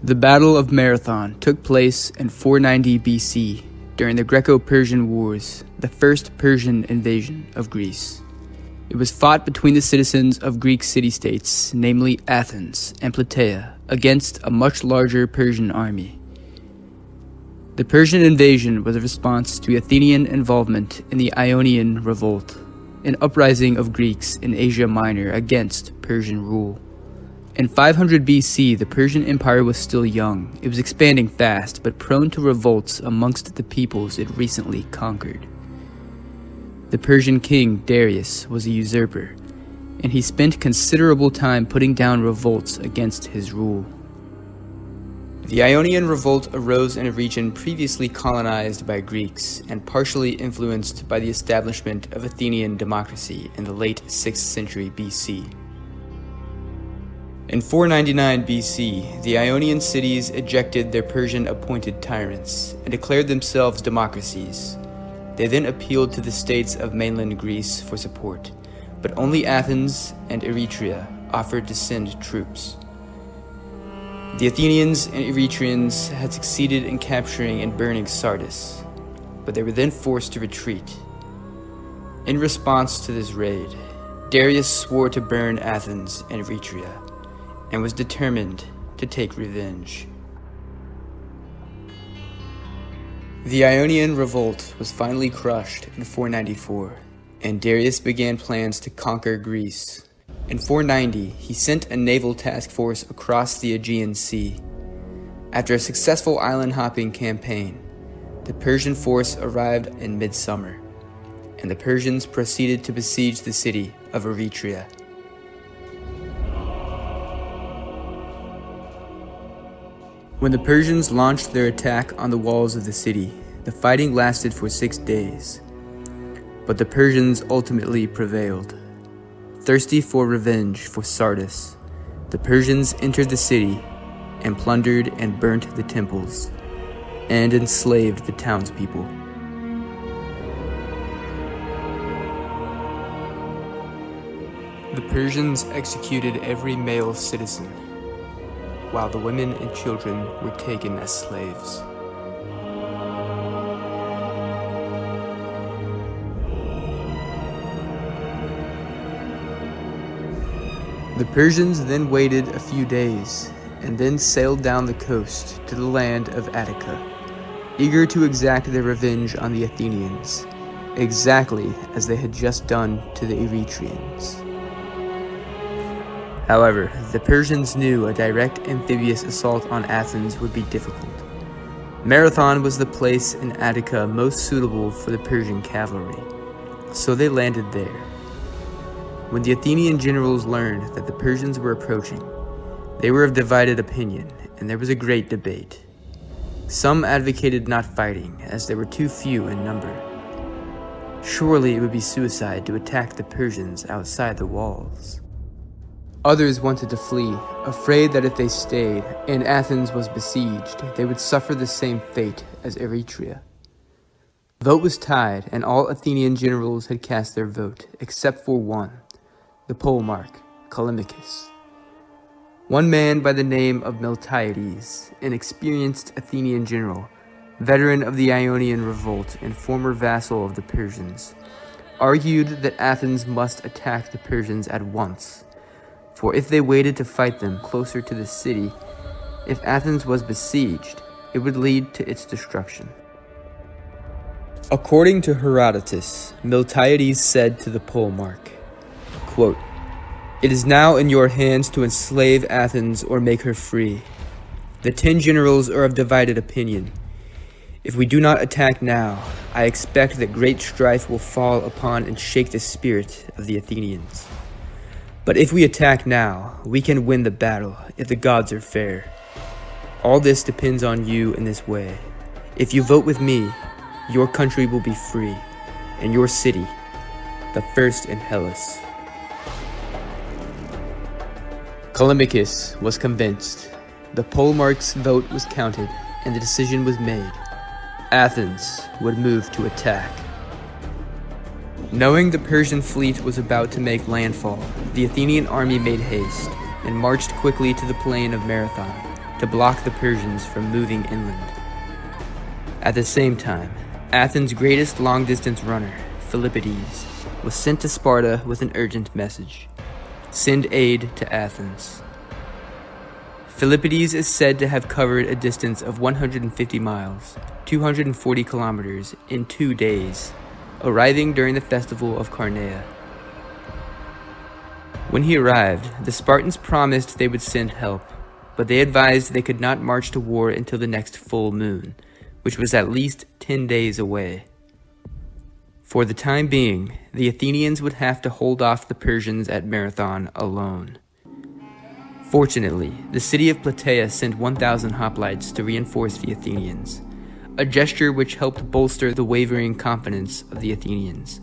The Battle of Marathon took place in 490 BC during the Greco-Persian Wars, the first Persian invasion of Greece. It was fought between the citizens of Greek city-states, namely Athens and Plataea, against a much larger Persian army. The Persian invasion was a response to Athenian involvement in the Ionian Revolt, an uprising of Greeks in Asia Minor against Persian rule. In 500 BC, the Persian Empire was still young. It was expanding fast, but prone to revolts amongst the peoples it recently conquered. The Persian king, Darius, was a usurper, and he spent considerable time putting down revolts against his rule. The Ionian Revolt arose in a region previously colonized by Greeks and partially influenced by the establishment of Athenian democracy in the late 6th century BC. In 499 BC, the Ionian cities ejected their Persian-appointed tyrants and declared themselves democracies. They then appealed to the states of mainland Greece for support, but only Athens and Eretria offered to send troops. The Athenians and Eretrians had succeeded in capturing and burning Sardis, but they were then forced to retreat. In response to this raid, Darius swore to burn Athens and Eretria, and was determined to take revenge. The Ionian Revolt was finally crushed in 494, and Darius began plans to conquer Greece. In 490, he sent a naval task force across the Aegean Sea. After a successful island-hopping campaign, the Persian force arrived in midsummer, and the Persians proceeded to besiege the city of Eretria. When the Persians launched their attack on the walls of the city, the fighting lasted for 6 days, but the Persians ultimately prevailed. Thirsty for revenge for Sardis, the Persians entered the city and plundered and burnt the temples, and enslaved the townspeople. The Persians executed every male citizen, while the women and children were taken as slaves. The Persians then waited a few days, and then sailed down the coast to the land of Attica, eager to exact their revenge on the Athenians, exactly as they had just done to the Eretrians. However, the Persians knew a direct amphibious assault on Athens would be difficult. Marathon was the place in Attica most suitable for the Persian cavalry, so they landed there. When the Athenian generals learned that the Persians were approaching, they were of divided opinion, and there was a great debate. Some advocated not fighting, as they were too few in number. Surely it would be suicide to attack the Persians outside the walls. Others wanted to flee, afraid that if they stayed and Athens was besieged, they would suffer the same fate as Eretria. The vote was tied, and all Athenian generals had cast their vote, except for one, the polemarch, Callimachus. One man by the name of Miltiades, an experienced Athenian general, veteran of the Ionian Revolt and former vassal of the Persians, argued that Athens must attack the Persians at once. For if they waited to fight them closer to the city, if Athens was besieged, it would lead to its destruction. According to Herodotus, Miltiades said to the polemarch, quote, "It is now in your hands to enslave Athens or make her free. The 10 generals are of divided opinion. If we do not attack now, I expect that great strife will fall upon and shake the spirit of the Athenians. But if we attack now, we can win the battle if the gods are fair. All this depends on you in this way. If you vote with me, your country will be free, and your city, the first in Hellas." Callimachus was convinced. The polemarch's vote was counted, and the decision was made. Athens would move to attack. Knowing the Persian fleet was about to make landfall, the Athenian army made haste and marched quickly to the plain of Marathon, to block the Persians from moving inland. At the same time, Athens' greatest long-distance runner, Philippides, was sent to Sparta with an urgent message: send aid to Athens. Philippides is said to have covered a distance of 150 miles, 240 kilometers, in 2 days, arriving during the festival of Carnea. When he arrived, the Spartans promised they would send help, but they advised they could not march to war until the next full moon, which was at least 10 days away. For the time being, the Athenians would have to hold off the Persians at Marathon alone. Fortunately, the city of Plataea sent 1,000 hoplites to reinforce the Athenians, a gesture which helped bolster the wavering confidence of the Athenians,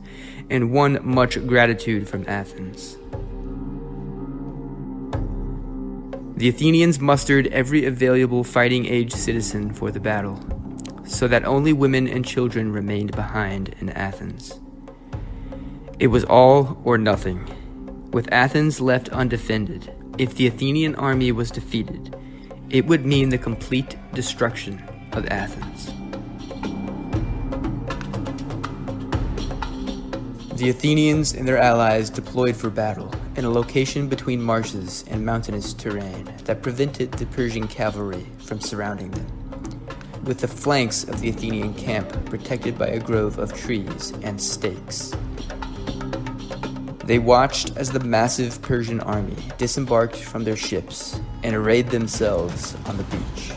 and won much gratitude from Athens. The Athenians mustered every available fighting-age citizen for the battle, so that only women and children remained behind in Athens. It was all or nothing. With Athens left undefended, if the Athenian army was defeated, it would mean the complete destruction of Athens. The Athenians and their allies deployed for battle in a location between marshes and mountainous terrain that prevented the Persian cavalry from surrounding them, with the flanks of the Athenian camp protected by a grove of trees and stakes. They watched as the massive Persian army disembarked from their ships and arrayed themselves on the beach.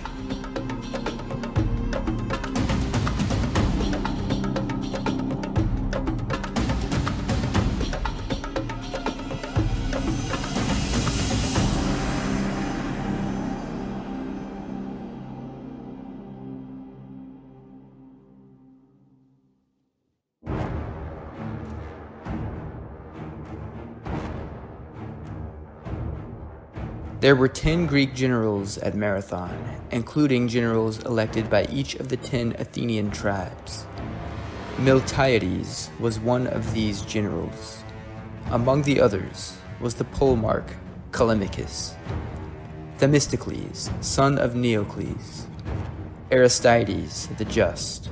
There were 10 Greek generals at Marathon, including generals elected by each of the 10 Athenian tribes. Miltiades was one of these generals. Among the others was the polemarch Callimachus, Themistocles, son of Neocles, Aristides the Just,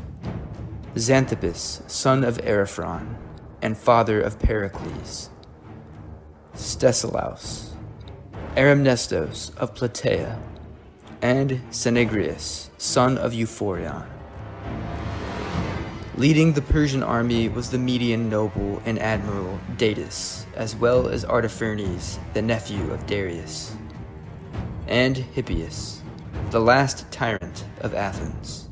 Xanthippus, son of Ariphron, and father of Pericles, Stesilaus, Arimnestos of Plataea, and Senegrius, son of Euphorion. Leading the Persian army was the Median noble and admiral Datis, as well as Artaphernes, the nephew of Darius, and Hippias, the last tyrant of Athens,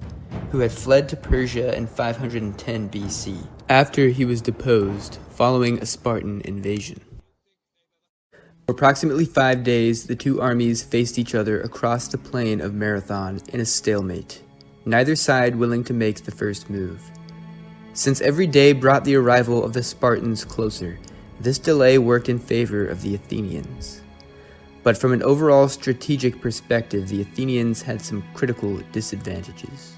who had fled to Persia in 510 BC, after he was deposed following a Spartan invasion. For approximately 5 days, the two armies faced each other across the plain of Marathon in a stalemate, neither side willing to make the first move. Since every day brought the arrival of the Spartans closer, this delay worked in favor of the Athenians. But from an overall strategic perspective, the Athenians had some critical disadvantages.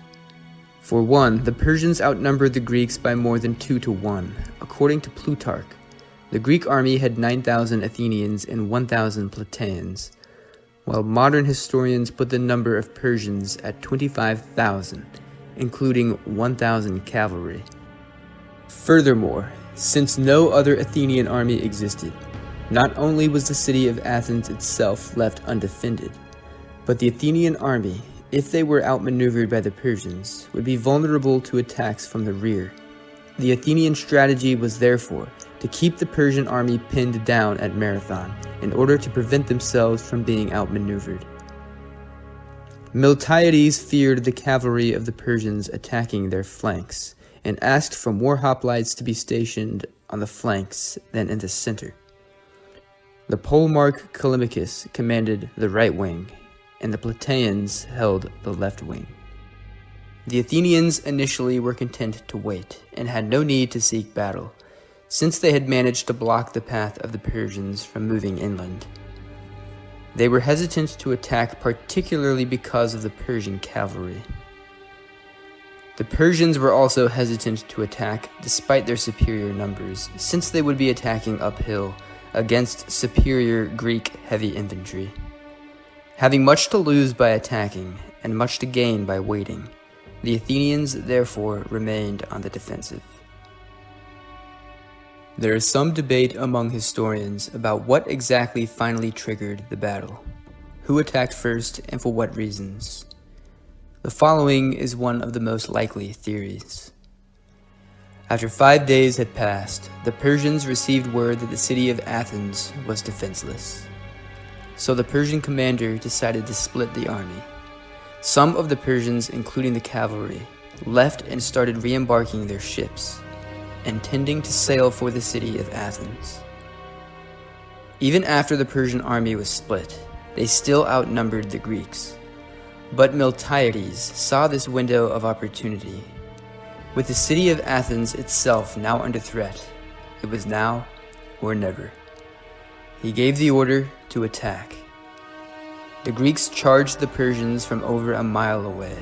For one, the Persians outnumbered the Greeks by more than 2 to 1, according to Plutarch. The Greek army had 9,000 Athenians and 1,000 Plataeans, while modern historians put the number of Persians at 25,000, including 1,000 cavalry. Furthermore, since no other Athenian army existed, not only was the city of Athens itself left undefended, but the Athenian army, if they were outmaneuvered by the Persians, would be vulnerable to attacks from the rear. The Athenian strategy was therefore to keep the Persian army pinned down at Marathon in order to prevent themselves from being outmaneuvered. Miltiades feared the cavalry of the Persians attacking their flanks and asked for more hoplites to be stationed on the flanks than in the center. The polemarch Callimachus commanded the right wing, and the Plataeans held the left wing. The Athenians initially were content to wait and had no need to seek battle, since they had managed to block the path of the Persians from moving inland. They were hesitant to attack particularly because of the Persian cavalry. The Persians were also hesitant to attack despite their superior numbers, since they would be attacking uphill against superior Greek heavy infantry. Having much to lose by attacking and much to gain by waiting, the Athenians therefore remained on the defensive. There is some debate among historians about what exactly finally triggered the battle, who attacked first and for what reasons. The following is one of the most likely theories. After 5 days had passed, the Persians received word that the city of Athens was defenseless. So the Persian commander decided to split the army. Some of the Persians, including the cavalry, left and started re-embarking their ships, intending to sail for the city of Athens. Even after the Persian army was split, they still outnumbered the Greeks. But Miltiades saw this window of opportunity. With the city of Athens itself now under threat, it was now or never. He gave the order to attack. The Greeks charged the Persians from over a mile away,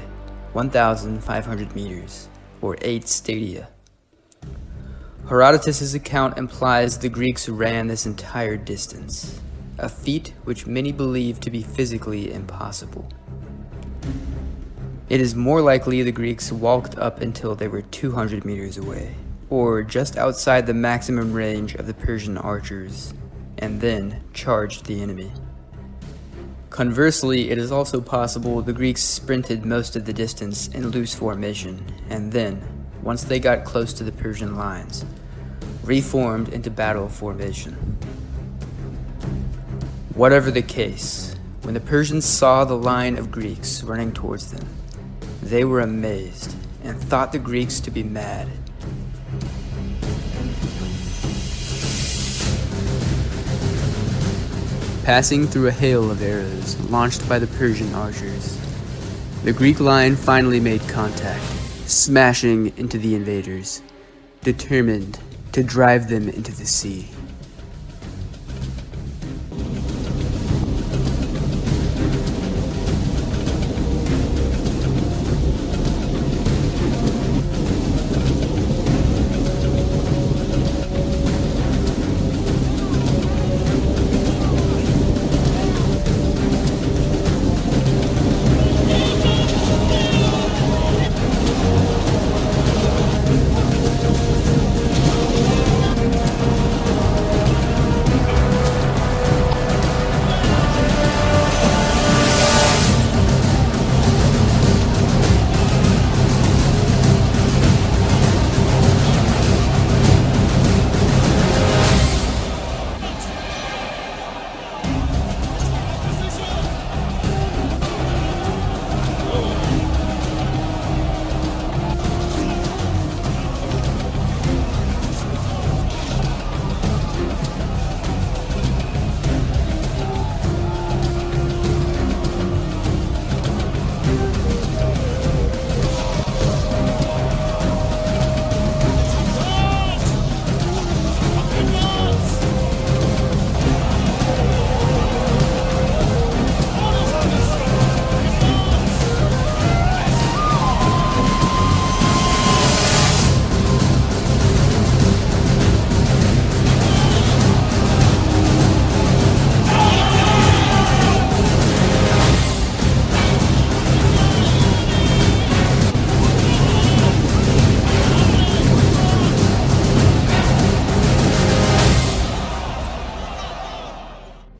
1,500 meters, or 8 stadia. Herodotus' account implies the Greeks ran this entire distance, a feat which many believe to be physically impossible. It is more likely the Greeks walked up until they were 200 meters away, or just outside the maximum range of the Persian archers, and then charged the enemy. Conversely, it is also possible the Greeks sprinted most of the distance in loose formation, and then, once they got close to the Persian lines, reformed into battle formation. Whatever the case, when the Persians saw the line of Greeks running towards them, they were amazed and thought the Greeks to be mad. Passing through a hail of arrows launched by the Persian archers, the Greek line finally made contact, smashing into the invaders, determined to drive them into the sea.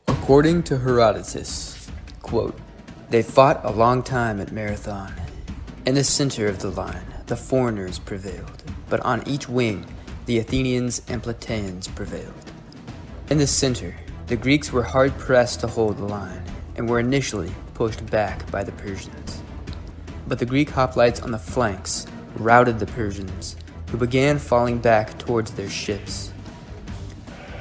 According to Herodotus, quote, "They fought a long time at Marathon. In the center of the line, the foreigners prevailed, but on each wing, the Athenians and Plataeans prevailed. In the center, the Greeks were hard-pressed to hold the line, and were initially pushed back by the Persians. But the Greek hoplites on the flanks routed the Persians, who began falling back towards their ships.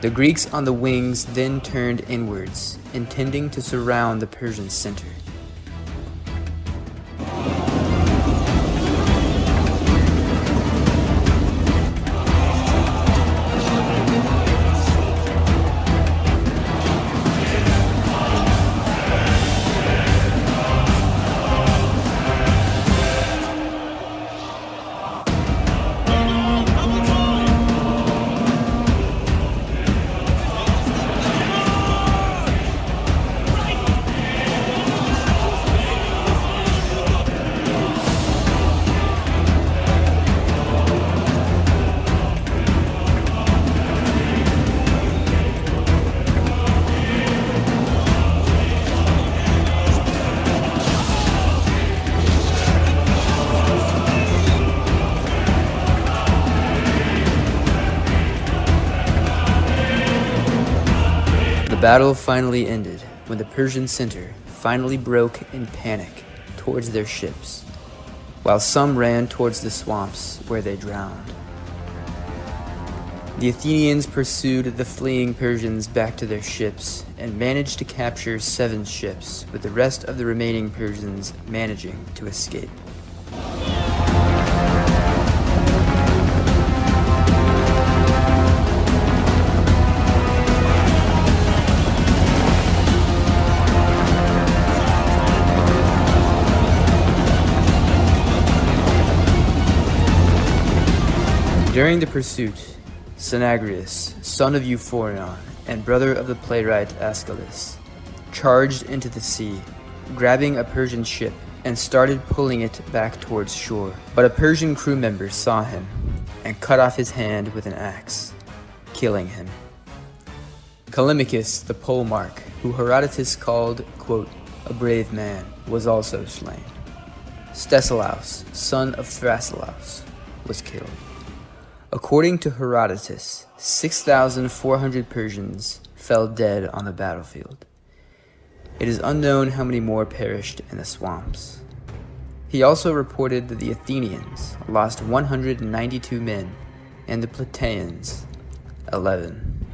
The Greeks on the wings then turned inwards, intending to surround the Persian center. battle finally ended when the Persian center finally broke in panic towards their ships, while some ran towards the swamps where they drowned. The Athenians pursued the fleeing Persians back to their ships and managed to capture 7 ships, with the rest of the remaining Persians managing to escape. During the pursuit, Synagrius, son of Euphorion and brother of the playwright Aeschylus, charged into the sea, grabbing a Persian ship and started pulling it back towards shore. But a Persian crew member saw him and cut off his hand with an axe, killing him. Callimachus the polemarch, who Herodotus called, quote, a brave man, was also slain. Stesilaus, son of Thrasylaus, was killed. According to Herodotus, 6,400 Persians fell dead on the battlefield. It is unknown how many more perished in the swamps. He also reported that the Athenians lost 192 men and the Plataeans 11.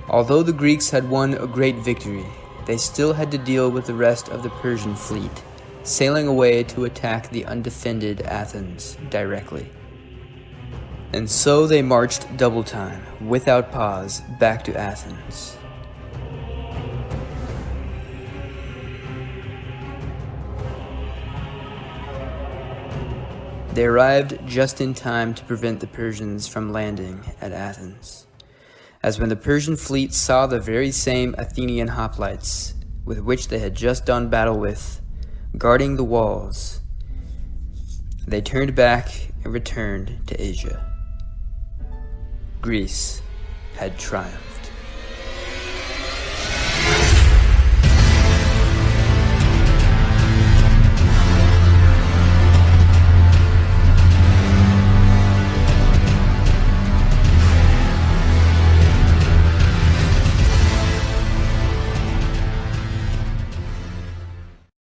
Although the Greeks had won a great victory, they still had to deal with the rest of the Persian fleet, sailing away to attack the undefended Athens directly. And so they marched double time, without pause, back to Athens. They arrived just in time to prevent the Persians from landing at Athens, as when the Persian fleet saw the very same Athenian hoplites with which they had just done battle with, guarding the walls, they turned back and returned to Asia. Greece had triumphed.